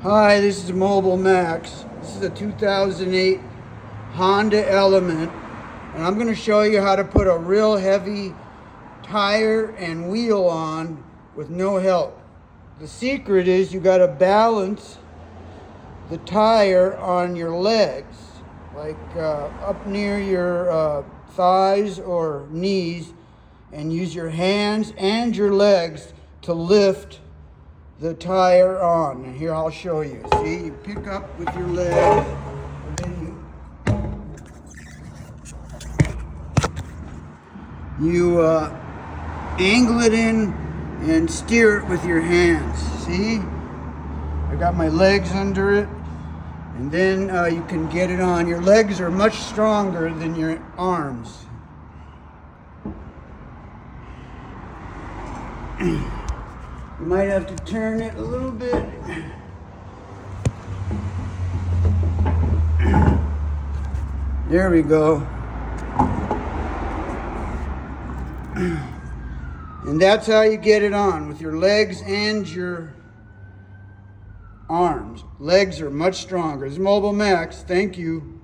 Hi, this is Mobile Max. This is a 2008 Honda Element, and I'm going to show you how to put a real heavy tire and wheel on with no help. The secret is you got to balance the tire on your legs, like up near your thighs or knees, and use your hands and your legs to lift the tire on. And here I'll show you. See, you pick up with your legs, and then you angle it in and steer it with your hands. See, I got my legs under it, and then you can get it on. Your legs are much stronger than your arms. You might have to turn it a little bit. There we go. And that's how you get it on, with your legs and your arms. Legs are much stronger. This is Mobile Max. Thank you.